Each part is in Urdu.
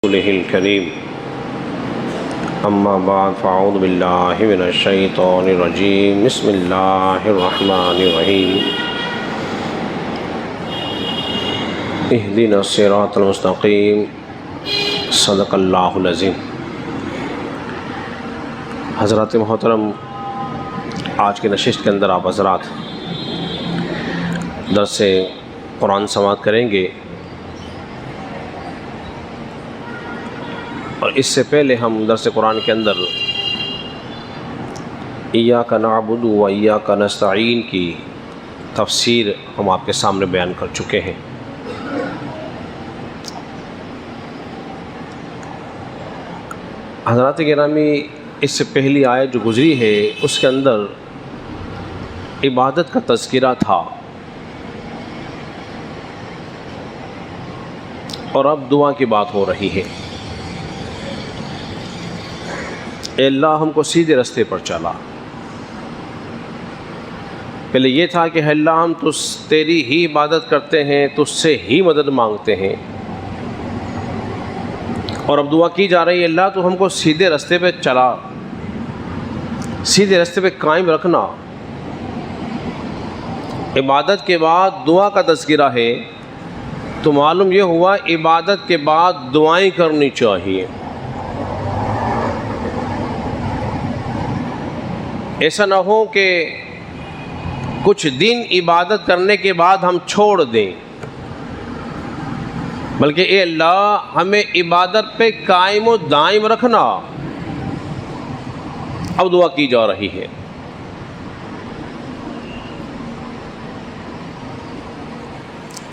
رسوله الكريم اما بعد فاعوذ باللہ من الشیطان الرجیم بسم اللہ الرحمن الرحیم اہدنا الصراط المستقیم صدق اللہ العظیم۔ حضرات محترم، آج کی نشست کے اندر آپ حضرات درس قرآن سماعت کریں گے، اور اس سے پہلے ہم درس قرآن کے اندر ایاک نعبد و ایاک نستعین کی تفسیر ہم آپ کے سامنے بیان کر چکے ہیں۔ حضرات گرامی، اس سے پہلی آیت جو گزری ہے اس کے اندر عبادت کا تذکرہ تھا، اور اب دعا کی بات ہو رہی ہے۔ اے اللہ ہم کو سیدھے راستے پر چلا۔ پہلے یہ تھا کہ اے اللہ ہم تیری ہی عبادت کرتے ہیں، تجھ سے ہی مدد مانگتے ہیں، اور اب دعا کی جا رہی ہے اللہ تو ہم کو سیدھے راستے پہ چلا، سیدھے راستے پہ قائم رکھنا۔ عبادت کے بعد دعا کا تذکرہ ہے تو معلوم یہ ہوا عبادت کے بعد دعائیں کرنی چاہیے۔ ایسا نہ ہو کہ کچھ دن عبادت کرنے کے بعد ہم چھوڑ دیں، بلکہ اے اللہ ہمیں عبادت پہ قائم و دائم رکھنا۔ اب دعا کی جا رہی ہے۔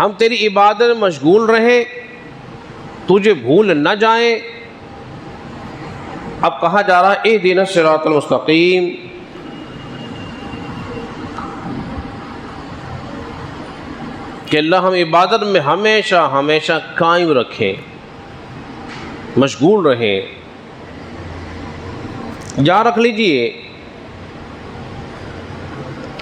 ہم تیری عبادت میں مشغول رہیں، تجھے بھول نہ جائیں۔ اب کہا جا رہا ہے اہدنا الصراط المستقیم، کہ اللہ ہم عبادت میں ہمیشہ ہمیشہ قائم رکھیں، مشغول رہیں۔ یاد رکھ لیجئے،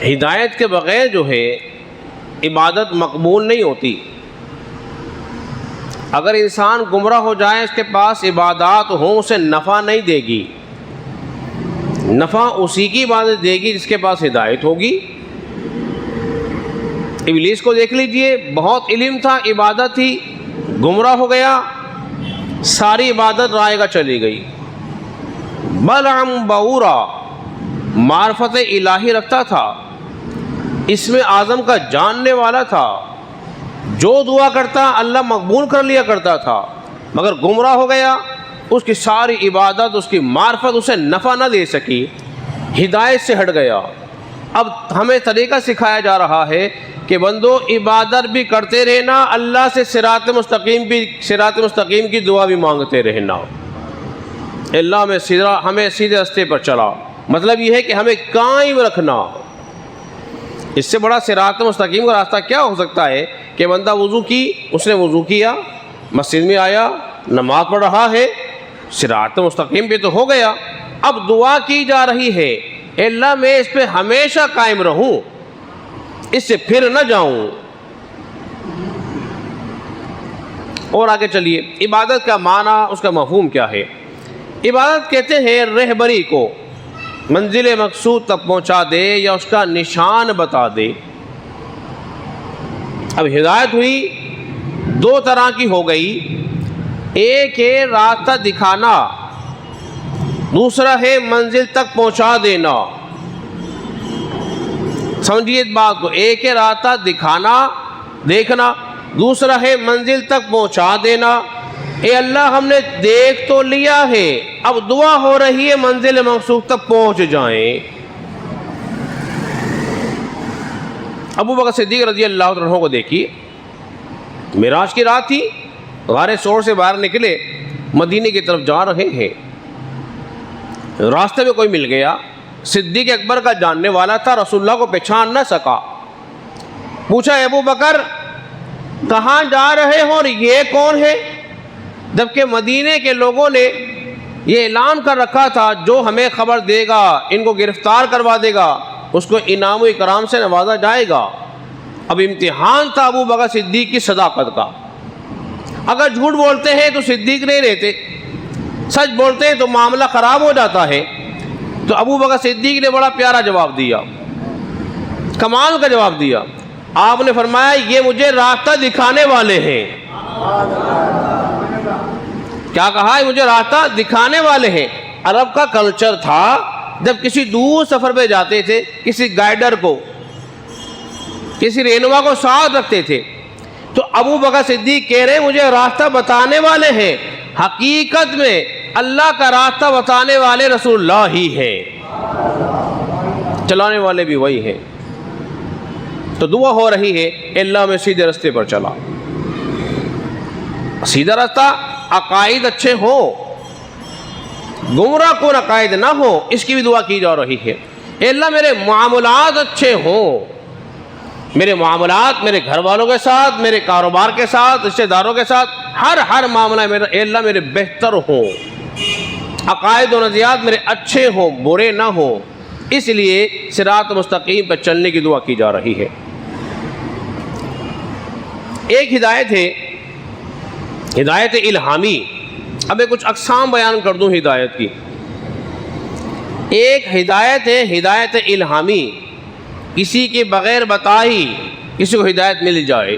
ہدایت کے بغیر جو ہے عبادت مقبول نہیں ہوتی۔ اگر انسان گمراہ ہو جائے، اس کے پاس عبادات ہوں، اسے نفع نہیں دے گی۔ نفع اسی کی عبادت دے گی جس کے پاس ہدایت ہوگی۔ ابلیس کو دیکھ لیجئے، بہت علم تھا، عبادت تھی، گمراہ ہو گیا، ساری عبادت رائے گا چلی گئی۔ بلعم بعورا معرفت الہی رکھتا تھا، اسم اعظم کا جاننے والا تھا، جو دعا کرتا اللہ مقبول کر لیا کرتا تھا، مگر گمراہ ہو گیا، اس کی ساری عبادت، اس کی معرفت اسے نفع نہ دے سکی، ہدایت سے ہٹ گیا۔ اب ہمیں طریقہ سکھایا جا رہا ہے کہ بندو عبادت بھی کرتے رہنا، اللہ سے صراط مستقیم کی دعا بھی مانگتے رہنا۔ اللہ ہمیں سیدھے راستے پر چلا، مطلب یہ ہے کہ ہمیں قائم رکھنا۔ اس سے بڑا صراط مستقیم کا راستہ کیا ہو سکتا ہے کہ بندہ وضو کی، اس نے وضو کیا، مسجد میں آیا، نماز پڑھ رہا ہے، صراط مستقیم پہ تو ہو گیا۔ اب دعا کی جا رہی ہے اے اللہ میں اس پہ ہمیشہ قائم رہوں، اس سے پھر نہ جاؤں۔ اور آگے چلیے، عبادت کا معنی، اس کا مفہوم کیا ہے؟ عبادت کہتے ہیں رہبری کو، منزل مقصود تک پہنچا دے یا اس کا نشان بتا دے۔ اب ہدایت ہوئی، دو طرح کی ہو گئی، ایک ہے راستہ دکھانا، دوسرا ہے منزل تک پہنچا دینا۔ سمجھیے اس بات کو، ایک ہے راستہ دکھانا، دیکھنا، دوسرا ہے منزل تک پہنچا دینا۔ اے اللہ ہم نے دیکھ تو لیا ہے، اب دعا ہو رہی ہے منزل مقصود تک پہنچ جائیں۔ ابو بکر صدیق رضی اللہ عنہ کو دیکھیے، معراج کی رات تھی، غار ثور سے باہر نکلے، مدینے کی طرف جا رہے ہیں، راستے میں کوئی مل گیا، صدیق اکبر کا جاننے والا تھا، رسول اللہ کو پہچان نہ سکا، پوچھا ابو بکر کہاں جا رہے ہو اور یہ کون ہے؟ جبکہ مدینے کے لوگوں نے یہ اعلان کر رکھا تھا جو ہمیں خبر دے گا ان کو گرفتار کروا دے گا، اس کو انعام و اکرام سے نوازا جائے گا۔ اب امتحان تھا ابو بکر صدیق کی صداقت کا۔ اگر جھوٹ بولتے ہیں تو صدیق نہیں رہتے، سچ بولتے ہیں تو معاملہ خراب ہو جاتا ہے۔ تو ابو بکر صدیق نے بڑا پیارا جواب دیا، کمال کا جواب دیا۔ آپ نے فرمایا یہ مجھے راستہ دکھانے والے ہیں۔ کیا کہا؟ یہ مجھے راستہ دکھانے والے ہیں۔ عرب کا کلچر تھا جب کسی دور سفر پہ جاتے تھے، کسی گائیڈر کو، کسی رہنما کو ساتھ رکھتے تھے، تو ابو بکر صدیق کہہ رہے ہیں مجھے راستہ بتانے والے ہیں۔ حقیقت میں اللہ کا راستہ بتانے والے رسول اللہ ہی ہیں، چلانے والے بھی وہی ہیں۔ تو دعا ہو رہی ہے اللہ میں سیدھے راستے پر چلا۔ سیدھا راستہ، عقائد اچھے ہوں، گمراہ کن عقائد نہ ہو، اس کی بھی دعا کی جا رہی ہے۔ اے اللہ میرے معاملات اچھے ہوں، میرے معاملات میرے گھر والوں کے ساتھ، میرے کاروبار کے ساتھ، رشتہ داروں کے ساتھ، ہر معاملہ میرا اے اللہ میرے بہتر ہوں، عقائد و نظریات میرے اچھے ہوں، برے نہ ہوں۔ اس لیے صراط مستقیم پر چلنے کی دعا کی جا رہی ہے۔ ایک ہدایت ہے ہدایت الہامی۔ اب میں کچھ اقسام بیان کر دوں ہدایت کی۔ ایک ہدایت ہے ہدایت الہامی، کسی کے بغیر بتائی کسی کو ہدایت مل جائے،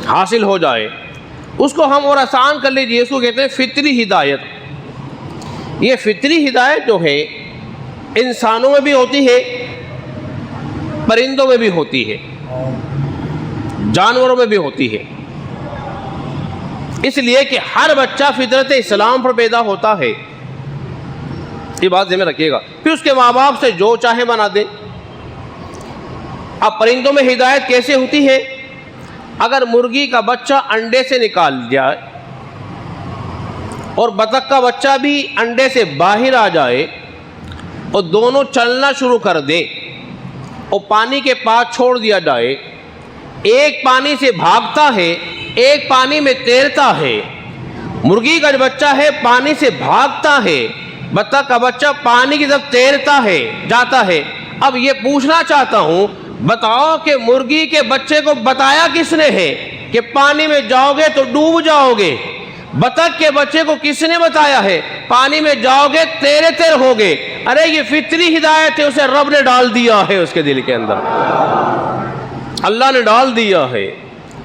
حاصل ہو جائے، اس کو ہم اور آسان کر لیجیے، اس کو کہتے ہیں فطری ہدایت۔ یہ فطری ہدایت جو ہے انسانوں میں بھی ہوتی ہے، پرندوں میں بھی ہوتی ہے، جانوروں میں بھی ہوتی ہے، اس لیے کہ ہر بچہ فطرت اسلام پر پیدا ہوتا ہے، یہ بات ذہن میں رکھیے گا۔ پھر اس کے ماں باپ سے جو چاہے بنا دے۔ اب پرندوں میں ہدایت کیسے ہوتی ہے؟ اگر مرغی کا بچہ انڈے سے نکال جائے اور بطخ کا بچہ بھی انڈے سے باہر آ جائے اور دونوں چلنا شروع کر دیں اور پانی کے پاس چھوڑ دیا جائے، ایک پانی سے بھاگتا ہے، ایک پانی میں تیرتا ہے۔ مرغی کا جو بچہ ہے پانی سے بھاگتا ہے، بطخ کا بچہ پانی کی طرف تیرتا ہے، جاتا ہے۔ اب یہ پوچھنا چاہتا ہوں، بتاؤ کہ مرغی کے بچے کو بتایا کس نے ہے کہ پانی میں جاؤ گے تو ڈوب جاؤ گے؟ بطخ کے بچے کو کس نے بتایا ہے پانی میں جاؤ گے تیرے تیر ہوگے؟ ارے یہ فطری ہدایت ہے، اسے رب نے ڈال دیا ہے اس کے دل کے اندر، اللہ نے ڈال دیا ہے،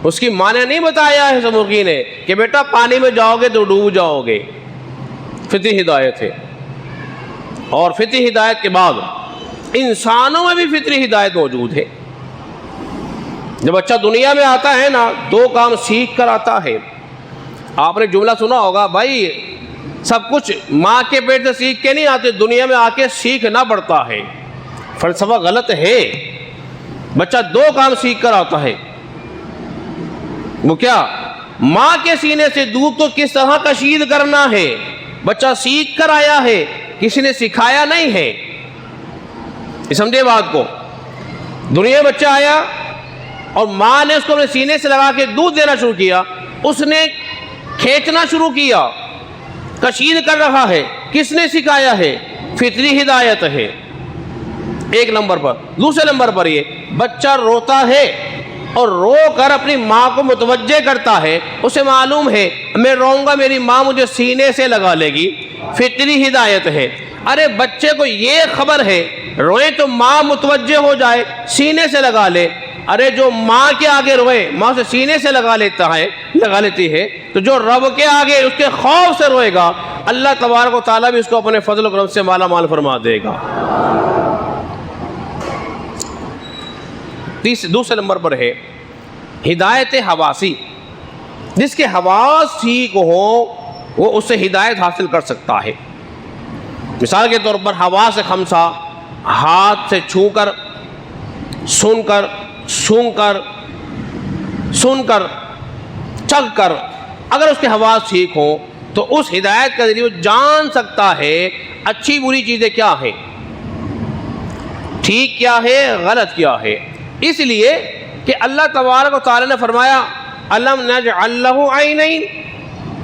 اس کی ماں نے نہیں بتایا ہے مرغی نے کہ بیٹا پانی میں جاؤ گے تو ڈوب جاؤ گے۔ فطری ہدایت ہے۔ اور فطری ہدایت کے بعد انسانوں میں بھی فطری ہدایت موجود ہے۔ جب بچہ دنیا میں آتا ہے نا، دو کام سیکھ کر آتا ہے۔ آپ نے جملہ سنا ہوگا، بھائی سب کچھ ماں کے پیٹ سے سیکھ کے نہیں آتے، دنیا میں آ کے سیکھنا پڑتا ہے۔ فلسفہ غلط ہے۔ بچہ دو کام سیکھ کر آتا ہے۔ وہ کیا؟ ماں کے سینے سے دودھ کو کس طرح کشید کرنا ہے، بچہ سیکھ کر آیا ہے، کسی نے سکھایا نہیں ہے۔ سمجھے بات کو؟ دنیا میں بچہ آیا اور ماں نے اس کو اپنے سینے سے لگا کے دودھ دینا شروع کیا، اس نے کھینچنا شروع کیا، کشید کر رہا ہے، کس نے سکھایا ہے؟ فطری ہدایت ہے، ایک نمبر پر۔ دوسرے نمبر پر یہ بچہ روتا ہے اور رو کر اپنی ماں کو متوجہ کرتا ہے، اسے معلوم ہے میں روؤں گا میری ماں مجھے سینے سے لگا لے گی، فطری ہدایت ہے۔ ارے بچے کو یہ خبر ہے روئے تو ماں متوجہ ہو جائے، سینے سے لگا لے۔ ارے جو ماں کے آگے روئے ماں اسے سینے سے لگا لیتی ہے، تو جو رب کے آگے اس کے خوف سے روئے گا، اللہ تبارک و تعالیٰ بھی اس کو اپنے فضل و کرم سے مالا مال فرما دے گا۔ دوسرے نمبر پر ہے ہدایت حواسی۔ جس کے حواس ٹھیک ہو وہ اس سے ہدایت حاصل کر سکتا ہے۔ مثال کے طور پر حواس خمسہ، ہاتھ سے چھو کر، سن کر، سونگ کر، سن کر، چکھ کر، اگر اس کے حواس ٹھیک ہوں تو اس ہدایت کا ذریعہ جان سکتا ہے اچھی بری چیزیں کیا ہیں، ٹھیک کیا ہے، غلط کیا ہے۔ اس لیے کہ اللہ تبارک و تعالی نے فرمایا الم نجعل لہ عینین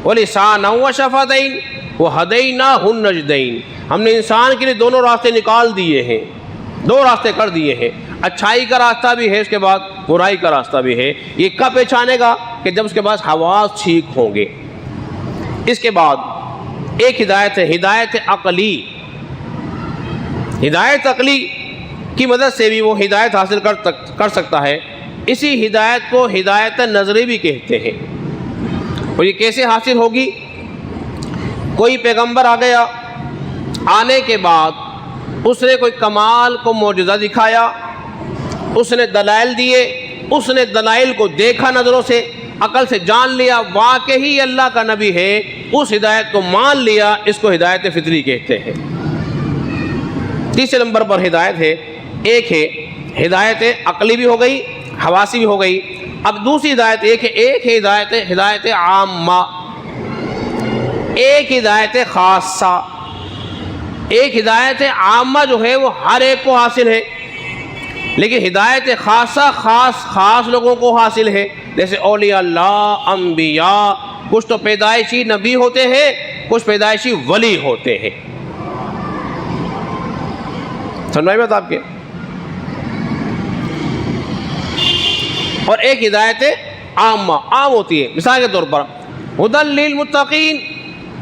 ولسانا وشفتین وہدیناہ النجدین، ہم نے انسان کے لیے دونوں راستے نکال دیے ہیں، دو راستے کر دیے ہیں۔ اچھائی کا راستہ بھی ہے، اس کے بعد برائی کا راستہ بھی ہے۔ یہ کب پہچانے گا؟ کہ جب اس کے پاس حواس ٹھیک ہوں گے۔ اس کے بعد ایک ہدایت ہے ہدایت عقلی۔ ہدایت عقلی کی مدد سے بھی وہ ہدایت حاصل کر سکتا ہے۔ اسی ہدایت کو ہدایت نظری بھی کہتے ہیں۔ اور یہ کیسے حاصل ہوگی؟ کوئی پیغمبر آ گیا، آنے کے بعد اس نے کوئی کمال کو معجزہ دکھایا، اس نے دلائل دیے، اس نے دلائل کو دیکھا نظروں سے، عقل سے جان لیا واقعی اللہ کا نبی ہے، اس ہدایت کو مان لیا، اس کو ہدایت فطری کہتے ہیں۔ تیسرے نمبر پر ہدایت ہے، ایک ہے ہدایت عقلی بھی ہو گئی، حواسی بھی ہو گئی۔ اب دوسری ہدایت ایک ہے ہدایت عامہ، ایک ہدایت خاصہ۔ ایک ہدایت عامہ جو ہے وہ ہر ایک کو حاصل ہے، لیکن ہدایت خاصہ خاص لوگوں کو حاصل ہے، جیسے اولیاء اللہ، انبیاء۔ کچھ تو پیدائشی نبی ہوتے ہیں، کچھ پیدائشی ولی ہوتے ہیں۔ سمجھ بات آپ کے؟ اور ایک ہدایت عامہ، عام ہوتی ہے۔ مثال کے طور پر ہدی للمتقین،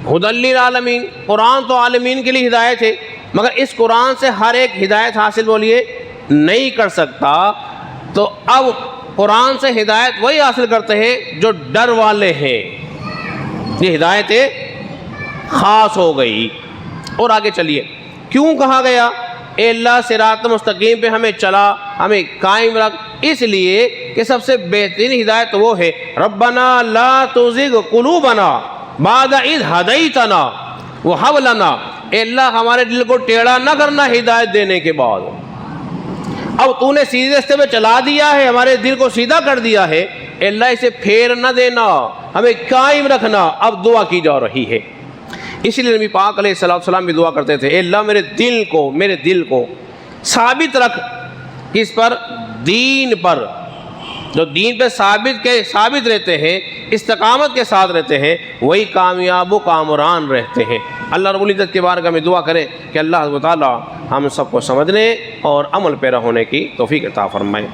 ہدی للعالمین، قرآن تو عالمین کے لیے ہدایت ہے، مگر اس قرآن سے ہر ایک ہدایت حاصل بولیے نہیں کر سکتا۔ تو اب قرآن سے ہدایت وہی حاصل کرتے ہیں جو ڈر والے ہیں، یہ ہدایت خاص ہو گئی۔ اور آگے چلیے، کیوں کہا گیا اے اللہ صراط مستقیم پہ ہمیں چلا، ہمیں قائم رکھ؟ اس لیے کہ سب سے بہترین ہدایت وہ ہے ربنا لا تزغ قلوبنا بعد اذ ہدیتنا وہب لنا، اے اللہ ہمارے دل کو ٹیڑھا نہ کرنا ہدایت دینے کے بعد۔ اب تو نے سیدھے راستے پہ چلا دیا ہے، ہمارے دل کو سیدھا کر دیا ہے، اے اللہ اسے پھیر نہ دینا، ہمیں قائم رکھنا۔ اب دعا کی جا رہی ہے۔ اسی لیے نبی پاک علیہ السلام بھی دعا کرتے تھے، اے اللہ میرے دل کو ثابت رکھ، کس پر؟ دین پر۔ جو دین پہ ثابت رہتے ہیں، استقامت کے ساتھ رہتے ہیں، وہی کامیاب و کامران رہتے ہیں۔ اللہ رب العزت کے بارگاہ میں دعا کریں کہ اللہ تعالیٰ ہم سب کو سمجھنے اور عمل پیرا ہونے کی توفیق عطا فرمائے۔